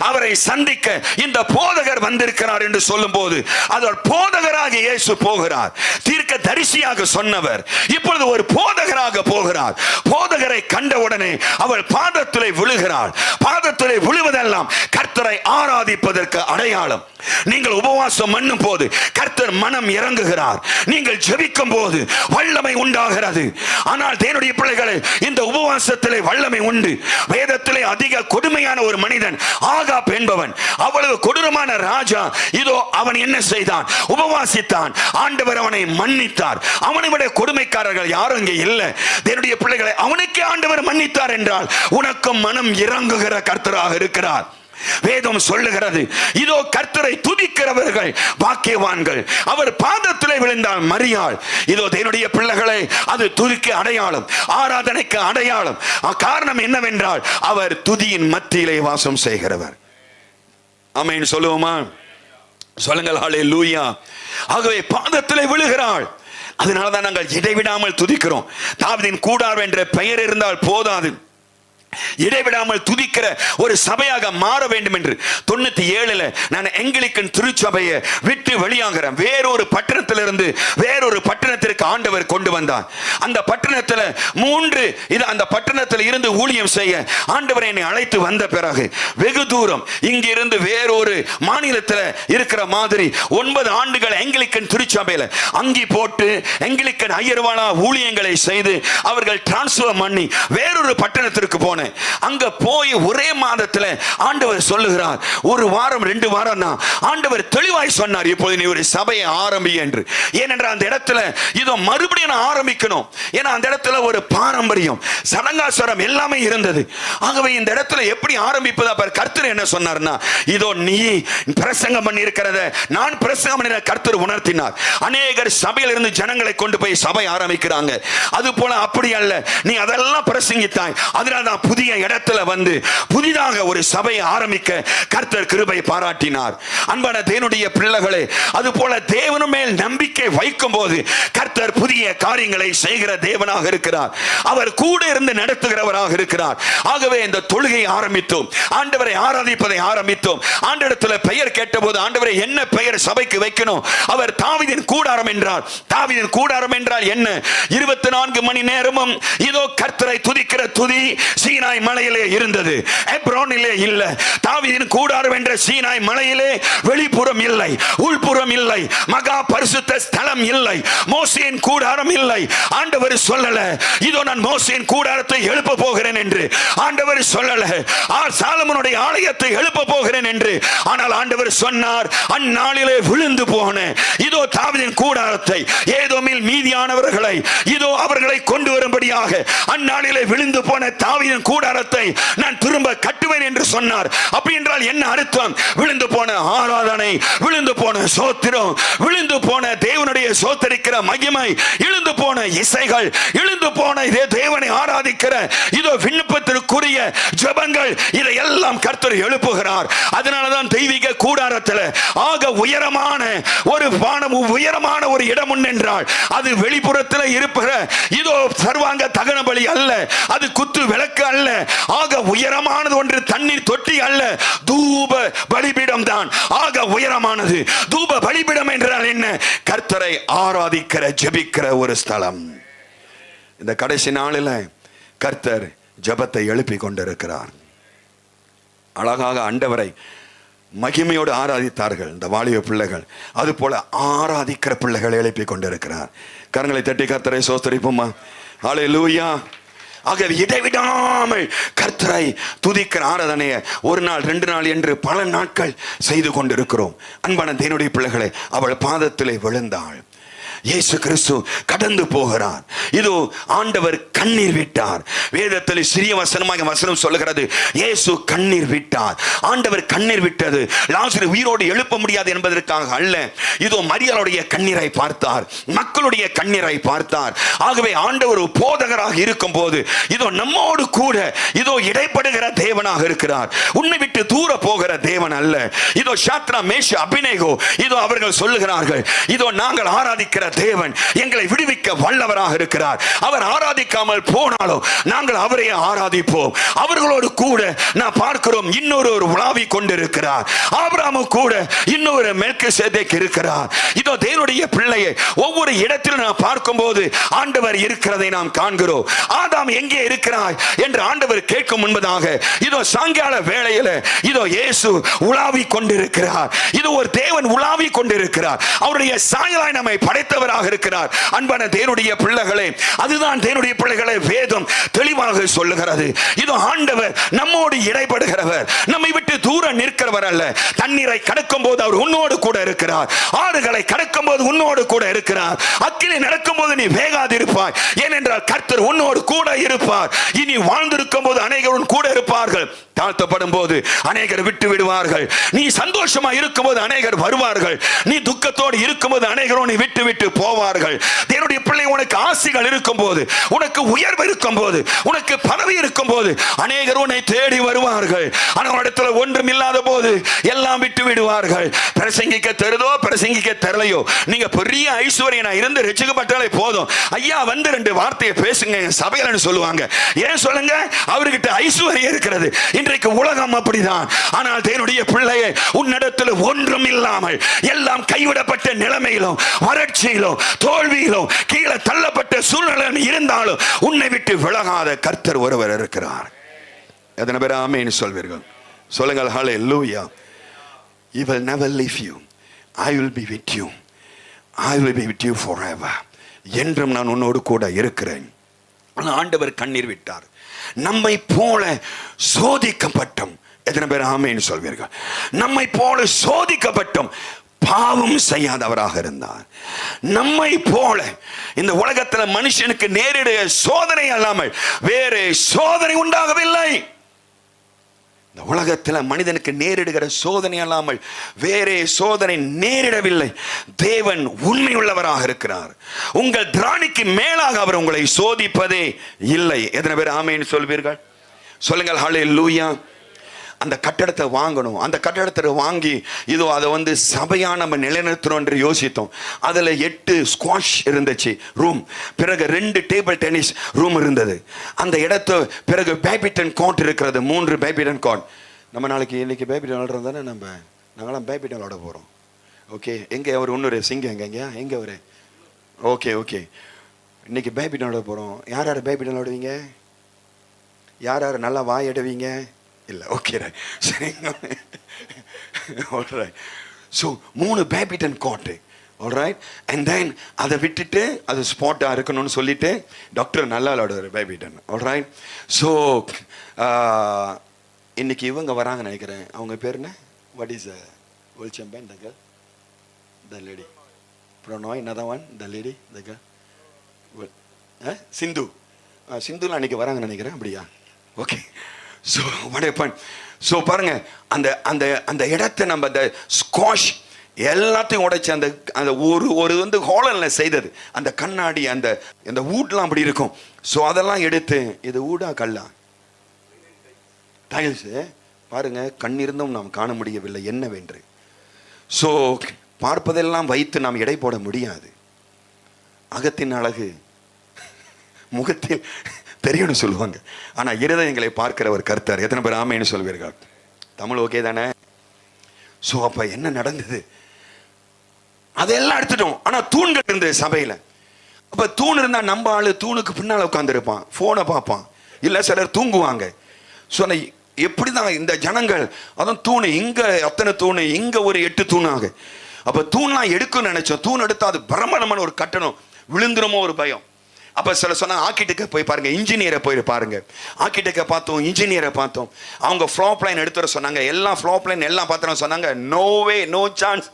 [SPEAKER 1] அவரை சந்திக்க இந்த போதகர் வந்திருக்கிறார் என்று சொல்லும் போது அதோட போதகராக இயேசு போகிறார். தீர்க்க தரிசியாக சொன்னவர் இப்பொழுது ஒரு போதகராக போகிறார். போதகரை கண்டவுடனே அவள் பாதத்திலே விழுகிறாள். பாதத்திலே விழுவதெல்லாம் கர்த்தரை ஆராதிப்பதற்கு அடையாளம். நீங்கள் உபவாசம் பண்ணும் போது கர்த்தர் மனம் இறங்குகிறார், நீங்கள் ஜெபிக்கும் போது வல்லமை உண்டாகிறது. ஆனால் தேவனுடைய பிள்ளைகளே, இந்த உபவாசத்திலே வல்லமை உண்டு. வேதத்திலே அதிக கொடுமையான ஒரு மனிதன் ஆகாப் என்பவன், அவ்வளவு கொடூரமான ராஜா. இதோ அவன் என்ன செய்தான்? உபவாசித்தான், ஆண்டவர் அவனை மன்னித்தார். அவனை விட கொடுமைக்காரர்கள் யாரும் இங்கே இல்லை. தேவனுடைய பிள்ளைகளை அவனுக்கே ஆண்டவர் மன்னித்தார் என்றால் உனக்கும் மனம் இறங்குகிற கர்த்தராக இருக்கிறார். வேதம் சொல்லுகிறது, இதோ கர்த்தரை துதிக்கிறவர்கள் பாக்கியவான்கள், அவர் பாதத்திலே விழுந்தால் மரியாள். இதோ தேவனுடைய பிள்ளைகளை, அது துதிக்கு அடையாளம், ஆராதனைக்கு அடையாளம். காரணம் என்னவென்றால் அவர் துதியின் மத்தியிலே வாசம் செய்கிறவர். ஆமென் சொல்லுவோமா? சொல்லுங்கள் ஹல்லேலூயா. ஆகவே பாதத்திலே விழுகிறாள். அதனாலதான் நாங்கள் இடைவிடாமல் துதிக்கிறோம். தாவீதின் கூடாரம் என்ற பெயர் இருந்தால் போதாது, இடைவிடாமல் துதிக்கிற ஒரு சபையாக மாற வேண்டும் என்று 97ல் நான் எங்கிலிக்கன் திருச்சபையை விட்டு வெளியாகிறேன். வேறொரு பட்டணத்திலிருந்து வேறொரு பட்டணத்திற்கு ஆண்டவர் கொண்டு வந்தார். அந்த பட்டணத்தில் அந்த பட்டணத்தில் இருந்து ஊழியம் செய்ய ஆண்டவர் என்னை அழைத்து வந்த பிறகு வெகு தூரம் இங்கிருந்து வேறொரு மாநிலத்தில் இருக்கிற மாதிரி 9 ஆண்டுகள் எங்கிலிக்கன் திருச்சபையில் அங்கி போட்டு எங்கிலிக்கன் ஐயர்வாளா ஊழியங்களை செய்து அவர்கள் டிரான்ஸ்பர் பண்ணி வேறொரு பட்டணத்திற்கு போன. அங்க போய் ஒரே மாதத்தில் ஆண்டவர் சொல்லுகிறார், ஒரு வாரம் 2 வாரம் தான் ஆண்டவர் தெளிவாய் சொன்னார், இப்போது நீ ஒரு சபையை ஆரம்பி என்று. ஏனென்றால் அந்த இடத்துல இதோ மறுபடியும் நான் ஆரம்பிக்கணும். ஏன்னா அந்த இடத்துல ஒரு பாரம்பரியம், சடங்காச்சாரம் எல்லாமே இருந்தது. ஆகவே இந்த இடத்துல எப்படி ஆரம்பிப்பதா கர்த்தர் என்ன சொன்னார்னா, இதோ நீ பிரசங்கம் பண்ணி இருக்கிறத நான் பிரசங்கம் பண்ணி கர்த்தர் உணர்த்தினார். அநேகர் சபையில் இருந்து ஜனங்களை கொண்டு போய் சபை ஆரம்பிக்கிறாங்க. அது போல அப்படி அல்ல, நீ அதெல்லாம் பிரசங்கித்தாய், அதனால நான் புதிய இடத்துல வந்து புதிதாக ஒரு சபையை ஆரம்பிக்க கர்த்தர் கிருபை பாராட்டினார். அன்பான தேவனுடைய பிள்ளைகளே, அது போல தேவன் மேல் நம்பிக்கை வைக்கும் போது கர்த்தர் புதிய காரியங்களை செய்கிற தேவனாக இருக்கிறார். அவர் கூட இருந்து நடத்துகிறவராக இருக்கிறார். ஆகவே இந்த தொழுகை ஆரம்பித்தோம், ஆண்டவரை ஆராதிப்பதை ஆரம்பித்தோம். ஆண்டவரிடத்தில் பெயர் கேட்டபோது, ஆண்டவரை என்ன பெயர் சபைக்கு வைக்கணும்? அவர் தாவீதின் கூடாரம் என்றார். தாவீதின் கூடாரம் என்றால் என்ன? 24 மணி நேரமும் இதோ கர்த்தரை துதிக்கிற துதி சீனாய் மலையிலே இருந்தது, எப்ரோனிலே இல்ல. தாவீதின் கூடாரம் என்ற சீனாய் மலையிலே வெளிப்புறம் இல்லை, உள்புறம் இல்லை, மகா பரிசுத்த ஸ்தலம் இல்லை, மோசேயின் கூடாரம் இல்லை. ஆண்டவர் சொல்லல, இதோ நான் மோசேயின் கூடாரத்தை எழுப்ப போகிறேன் என்று. ஆண்டவர் சொல்லல, சாலமோனுடைய ஆலயத்தை எழுப்ப போகிறேன் என்று. ஆனால் ஆண்டவர் சொன்னார், அந்நாளிலே விழுந்து போன இதோ தாவீதின் கூடாரத்தை, ஏதோமில் மீதியானவர்களை இதோ அவர்களை கொண்டு வரும்படியாக அந்நாளிலே விழுந்து போன தாவீதின் கூடாரத்தை நான் திரும்ப கட்டுவேன் என்று சொன்னார். அப்படி என்றால் என்ன அர்த்தம்? விழுந்து போன ஆராதனை, விழுந்து போன சோத்திரம், விழுந்து போன தேவனுடைய சோத்தரிக்கிற மகிமை, இழுந்து போன இசைகள், இழுந்து போன இதே தேவனை ஆராதிக்கிற இதோ விண்ணப்பத்திற்குரிய ஜெபங்கள், இதையெல்லாம் கர்த்தர் எழுப்புகிறார். அதனாலதான் தெய்வீக கூடாரத்தில் ஆக உயரமான ஒரு வானம், உயரமான ஒரு இடம் உண்டென்றால் அது வெளிப்புறத்தில் இருப்ப இதோ சர்வாங்க தகன பலி அல்ல, அது குத்து விளக்கு அல்ல, ஆக உயரமானது ஒன்று தண்ணீர் தொட்டி அல்ல, தூப பலிபீடம் தான் ஆக உயரமானது. தூப பலிபீடம் என்றால் என்ன? கர்த்தரை ஆராதிக்கிற ஜெபிக்கிற ஒரு ஸ்தலம். இந்த கடைசி நாளில் கர்த்தர் ஜெபத்தை எழுப்பி கொண்டிருக்கிறார். அழகாக ஆண்டவரை மகிமையோடு ஆராதித்தார்கள் இந்த வாலிப பிள்ளைகள். அது போல ஆராதிக்கிற பிள்ளைகளை எழுப்பி கொண்டிருக்கிறார். கரங்களை தட்டி கர்த்தரை சோஸ்தரிப்போமா? ஹல்லேலூயா. ஆகவே இடைவிடாமல் கர்த்தரை துதிக்கிற ஆராதனையை 1 நாள் 2 நாள் என்று பல நாட்கள் செய்து கொண்டிருக்கிறோம். அன்பான தேவனுடைய பிள்ளைகளை, அவள் பாதத்திலே விழுந்தாள். இயேசு கிறிஸ்து கடந்து போகிறார். இதோ ஆண்டவர் கண்ணீர் விட்டார். வேதத்தில் சிறிய வசனமாக வசனம் சொல்லுகிறது, இயேசு கண்ணீர் விட்டார். ஆண்டவர் கண்ணீர் விட்டது லாசரு உயிரோடு எழுப்ப முடியாது என்பதற்காக அல்ல. இதோ மரியாளுடைய கண்ணீரை பார்த்தார், மக்களுடைய கண்ணீரை பார்த்தார். ஆகவே ஆண்டவர் போதகராக இருக்கும் போது இதோ நம்மோடு கூட இதோ இடைப்படுகிற தேவனாக இருக்கிறார். உன்னை விட்டு தூர போகிற தேவன் அல்ல. இதோ சாத்ரா மேஷ அபிநேகோ இதோ அவர்கள் சொல்லுகிறார்கள், இதோ நாங்கள் ஆராதிக்கிற தேவன் எங்களை விடுவிக்க வல்லவராக இருக்கிறார். அவர் ஆராதிக்காமல் போனாலும் நாங்கள் அவரை ஆராதிப்போம். அவர்களோடு கூட நான் பார்க்கிறோம், இன்னொரு உலாவி கொண்டிருக்கிறார். ஆபிரகாமு கூட இன்னொரு மெல்கிசேதேக் இருக்கிறார். இதோ தேவனுடைய பிள்ளையை ஒவ்வொரு இடத்திலும் நான் பார்க்கும்போது ஆண்டவர் இருக்கிறதை நாம் காண்கிறோம். ஆதாம் எங்கே இருக்கிறாய் என்று ஆண்டவர் கேட்கும் முன்பதாக இதோ சாயங்கால வேளையில் இதோ இயேசு உலாவி கொண்டிருக்கிறார். இது ஒரு தேவன் உலாவி கொண்டிருக்கிறார். அவருடைய சாயலாய் நம்மை படைத்தவராக இருக்கிறார். அன்பான தேவனுடைய பிள்ளைகளே, அதுதான் தேவனுடைய பிள்ளைகளை வேதம் தெளிவாக சொல்லுகிறது. இது ஆண்டவர் நம்மோடு இடைப்படுகிறவர், நம்மை விட்டு தூரம் நிற்கிறவர் அல்ல. தண்ணீரை கடக்கும் போது அவர் உன்னோடு கூட இருக்கிறார். ஆறுகளை கடக்கும் போது உன்னோடு கூட இருக்கிறார். அக்கினி நடக்கும் போது நீ வேகாதிருப்பாய், ஏனென்றால் கர்த்தர் உன்னோடு கூட இருப்பார். இனி வாழ்ந்திருக்கும் போது அநேகரும் கூட இருப்பார்கள். தாழ்த்தப்படும் போது அநேகர் விட்டு விடுவார்கள். நீ சந்தோஷமா இருக்கும்போது அநேகர் வருவார்கள். நீ துக்கத்தோடு இருக்கும்போது அநேகர் உன்னை விட்டு விட்டு போவார்கள். என்னுடைய பிள்ளை, உனக்கு ஆசைகள் இருக்கும் போது, உனக்கு உயர்வு இருக்கும் போது, உனக்கு பதவி இருக்கும் போது அநேகர் உன்னை தேடி வருவார்கள். ஆனால் இடத்துல ஒன்றும் இல்லாத போது எல்லாம் விட்டு விடுவார்கள். பிரசங்கிக்க தருதோ பிரசங்கிக்க தரலையோ, நீங்க பெரிய ஐஸ்வர்யனா இருந்து ரட்சிக்கப்பட்டாலே போதும், ஐயா வந்து 2 வார்த்தையை பேசுங்க சபையில சொல்லுவாங்க. ஏன் சொல்லுங்க? அவர்கிட்ட ஐஸ்வர்யம் இருக்கிறது. இன்றைக்கு உலகம் அப்படிதான். ஆனால் தேவனுடைய பிள்ளையே, உன்னிடத்தில் ஒன்றும் இல்லாமல் எல்லாம் கைவிடப்பட்ட நிலைமையிலும் வறட்சியிலும் தோல்வியிலும் கீழே தள்ளப்பட்ட சூழ்நிலை இருந்தாலும் உன்னை விட்டு விலகாத கர்த்தர் ஒருவர் இருக்கிறார். எத்தனை பேர் ஆமென் சொல்வீர்கள்? சொல்லுங்கள் ஹல்லேலூயா. He will never leave you. I will be with you. I will be with you forever. என்றும் நான் உன்னோடு கூட இருக்கிறேன். ஆண்டவர் கண்ணீர் விட்டார். நம்மை போல சோதிக்கப்பட்டோம். எத்தனை பேர் ஆமென் சொல்வீர்கள்? நம்மை போல சோதிக்கப்பட்டோம், பாவம் செய்யாதவராக இருந்தார். நம்மை போல இந்த உலகத்தில் மனுஷனுக்கு நேரிடைய சோதனை அல்லாமல் வேறு சோதனை உண்டாகவில்லை. இந்த உலகத்தில் மனிதனுக்கு நேரிடுகிற சோதனை அல்லாமல் வேறே சோதனை நேரிடவில்லை. தேவன் உண்மை உள்ளவராக இருக்கிறார். உங்கள் திராணிக்கு மேலாக அவர் உங்களை சோதிப்பதே இல்லை. எத்தனை பேர் ஆமென் சொல்வீர்கள்? சொல்லுங்கள் ஹல்லேலூயா. அந்த கட்டடத்தை வாங்கணும். அந்த கட்டடத்தை வாங்கி இதோ அதை வந்து சபையா நம்ம நிலைநிறுத்தணும் என்று யோசித்தோம். அதில் 8 ஸ்குவாஷ் இருந்துச்சு ரூம், பிறகு 2 டேபிள் டென்னிஸ் ரூம் இருந்தது. அந்த இடத்து பிறகு பேட்மிண்டன் கோர்ட் இருக்கிறது, 3 பேட்மிண்டன் கோர்ட். நம்ம நாளைக்கு இன்னைக்கு பேட்மிண்டன் விளாடுறது தானே, நாங்களாம் பேட்மிண்டன் விளாட போகிறோம். ஓகே, எங்கே அவர் இன்னொரு சிங்கம் எங்கே அவர்? ஓகே இன்னைக்கு பேட்மிண்டன் விளாட போகிறோம். யார் பேட்மிண்டன் விளாடுவீங்க? யார் நல்லா வாயிடுவீங்க? இல்லை, ஓகே சரிங்க. Alright. So 3 badminton court. Alright. And then அதை விட்டுட்டு அது ஸ்பாட்டாக இருக்கணும்னு சொல்லிட்டு டாக்டர் நல்லா விளையாடுவார் பேட்மிண்டன். ஆல்ரைட். ஸோ இன்னைக்கு இவங்க வராங்கன்னு நினைக்கிறேன். அவங்க பேர் என்ன? What is world champion? The girl, the lady ப்ரோனோய் another one, the lady, the girl, சிந்துலாம் அன்னைக்கு வராங்கன்னு நினைக்கிறேன். அப்படியா? ஓகே. ஸோ வடப்பன். ஸோ பாருங்க, அந்த அந்த அந்த இடத்தை நம்ம அந்த ஸ்குவாஷ் எல்லாத்தையும் உடைச்சி அந்த அந்த ஒரு வந்து ஹாலனில் செய்தது. அந்த கண்ணாடி அந்த அந்த வூட்லாம் அப்படி இருக்கும். ஸோ அதெல்லாம் எடுத்து, இது ஊடா கல்லா டைல்ஸு பாருங்க, கண்ணிருந்தும் நாம் காண முடியவில்லை என்னவென்று. ஸோ பார்ப்பதெல்லாம் வைத்து நாம் எடை போட முடியாது. அகத்தின் அழகு முகத்தில் தெரியணும் சொல்லுவாங்க. ஆனால் இருதயங்களை பார்க்கிறவர் கர்த்தர். எத்தனை பேர் ஆமென்னு சொல்வீர்கள்? தமிழ் ஓகே தானே? ஸோ அப்போ என்ன நடந்தது? அதெல்லாம் எடுத்துட்டோம். ஆனால் தூண்கள் இருந்தது சபையில். அப்போ தூண் இருந்தால் நம்ம ஆளு தூணுக்கு பின்னால் உட்காந்துருப்பான், ஃபோனை பார்ப்பான், இல்லை சிலர் தூங்குவாங்க. ஸோ எப்படி தான் இந்த ஜனங்கள், அதுவும் தூணு இங்கே அத்தனை தூணு, இங்கே ஒரு 8 தூணாக. அப்போ தூண்லாம் எடுக்கணும்னு நினைச்சோம். தூண் எடுத்தால் அது பிரமணமான ஒரு கட்டணம், விழுந்துருமோ ஒரு பயம். அப்போ சில சொன்னாங்க ஆர்கிடெக்டை போய் பாருங்க, இன்ஜினியரை போய் பாருங்க. ஆர்கிடெக்டை பார்த்தோம், இன்ஜினியரை பார்த்தோம். அவங்க ஃப்ளோ பிளான் எடுத்து வர சொன்னாங்க. எல்லாம் ஃப்ளோ பிளான் எல்லாம் பார்த்துறோம். சொன்னாங்க நோ வே, நோ சான்ஸ்,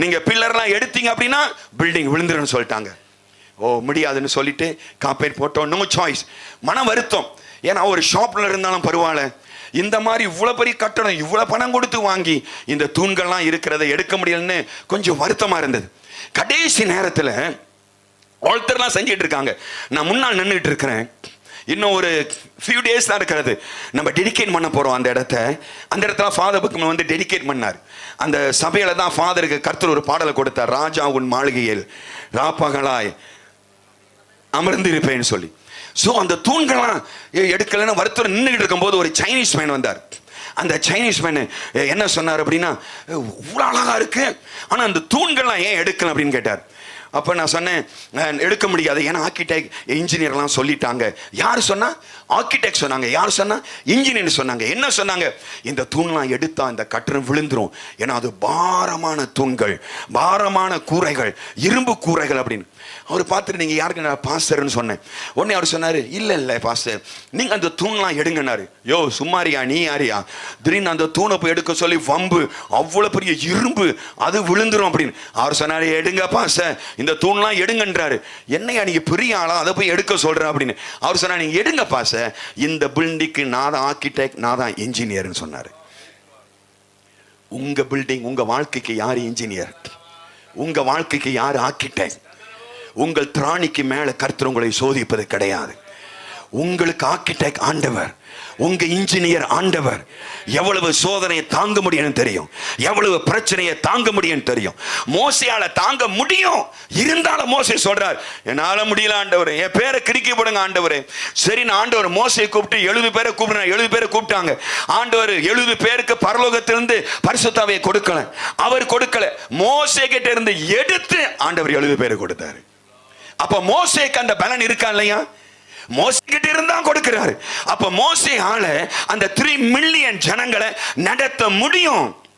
[SPEAKER 1] நீங்கள் பில்லர்லாம் எடுத்தீங்க அப்படின்னா பில்டிங் விழுந்துருன்னு சொல்லிட்டாங்க. முடியாதுன்னு சொல்லிட்டு காப்பேட் போட்டோம். No choice. மன வருத்தம். ஏன்னா ஒரு ஷாப்பில் இருந்தாலும் பரவாயில்ல, இந்த மாதிரி இவ்வளோ பெரிய கட்டணம் இவ்வளோ பணம் கொடுத்து வாங்கி இந்த தூண்கள்லாம் இருக்கிறத எடுக்க முடியலன்னு கொஞ்சம் வருத்தமாக இருந்தது. கடைசி நேரத்தில் ஆல்டர்லாம் செஞ்சிட்டு இருக்காங்க. நான் முன்னால் நின்றுட்டு இருக்கிறேன். இன்னும் ஒரு ஃபியூ டேஸ் தான் இருக்கிறது, நம்ம டெடிகேட் பண்ண போகிறோம் அந்த இடத்த. அந்த இடத்துல ஃபாதர் புக்மன் வந்து டெடிகேட் பண்ணார். அந்த சபையில் தான் ஃபாதருக்கு கர்த்தர் ஒரு பாடலை கொடுத்தார், ராஜா உன் மாளிகையில் ராப்பகலாய் அமர்ந்திருப்பேன்னு சொல்லி. ஸோ அந்த தூண்கள்லாம் எடுக்கலைன்னு வருத்தம் நின்றுக்கிட்டு இருக்கும்போது ஒரு சைனீஸ் மேன் வந்தார். அந்த சைனீஸ் மேன் என்ன சொன்னார் அப்படின்னா, இவ்வளோ அழகாக இருக்கு, ஆனால் அந்த தூண்கள்லாம் ஏன் எடுக்கல அப்படின்னு கேட்டார். அப்போ நான் சொன்னேன், எடுக்க முடியாது, ஏன்னா ஆர்கிடெக்ட் இன்ஜினியர்லாம் சொல்லிட்டாங்க. யார் சொன்னா? ஆர்கிடெக்ட் சொன்னாங்க. யார் சொன்னா? இன்ஜினியர் சொன்னாங்க. என்ன சொன்னாங்க? இந்த தூண்லாம் எடுத்தா இந்த கட்டடம் விழுந்துரும், ஏன்னா அது பாரமான தூண்கள், பாரமான கூரைகள், இரும்பு கூரைகள் அப்படின்னு. அவர் பார்த்துட்டு நீங்கள் யாருக்கு நான் பாஸ்டர்னு சொன்னேன். உடனே அவர் சொன்னார், இல்லை பாஸ்டர், நீங்கள் அந்த தூண்லாம் எடுங்கன்னாரு. யோ சும்மாரியா, நீ யாரியா? திடீர்னு அந்த தூணை போய் எடுக்க சொல்லி வம்பு, அவ்வளோ பெரிய இரும்பு, அது விழுந்துரும் அப்படின்னு. அவர் சொன்னார், எடுங்க பாஸ்டர், இந்த தூண்லாம் எடுங்கன்றாரு. என்னையா நீங்கள் பெரிய ஆளா, அதை போய் எடுக்க சொல்கிறேன் அப்படின்னு. அவர் சொன்னார், நீங்கள் எடுங்க பாஸ்டர், இந்த பில்டிங்க்கு நான் தான் ஆர்கிடெக்ட், நான் தான் இன்ஜினியர்னு சொன்னார். உங்க பில்டிங், உங்க வாழ்க்கைக்கு யார் இன்ஜினியர்? உங்க வாழ்க்கைக்கு யார் ஆர்கிடெக்ட்? உங்கள் திராணிக்கு மேல கர்த்தர் உங்களை சோதிப்பது கிடையாது. உங்களுக்கு ஆர்கிடெக்ட் ஆண்டவர், உங்க இன்ஜினியர் ஆண்டவர். எவ்வளவு சோதனையை தாங்க முடியும்னு தெரியும், எவ்வளவு பிரச்சனையை தாங்க முடியும்னு தெரியும். மோசையால தாங்க முடியும், இருந்தாலும் மோசே சொல்றார், என்னால முடியல ஆண்டவரே, என் பேரை கிறுக்கி போடுங்க ஆண்டவரே. சரி, நான் ஆண்டவர் மோசையை கூப்பிட்டு 70 பேரை கூப்பிடுறேன். 70 பேரை கூப்பிட்டாங்க. ஆண்டவர் 70 பேருக்கு பரலோகத்திலிருந்து பரிசுத்தாவியை கொடுக்கல, அவர் கொடுக்கல. மோசே கிட்ட இருந்து எடுத்து ஆண்டவர் 70 பேரை கொடுத்தாரு. அப்ப மோசேக்கு அந்த பலன் இருக்கா இல்லையா? மோசே கிட்ட இருந்தா கொடுக்கிறாரு. அப்ப மோசேயால அந்த 3 மில்லியன் ஜனங்களை நடத்த முடியும்.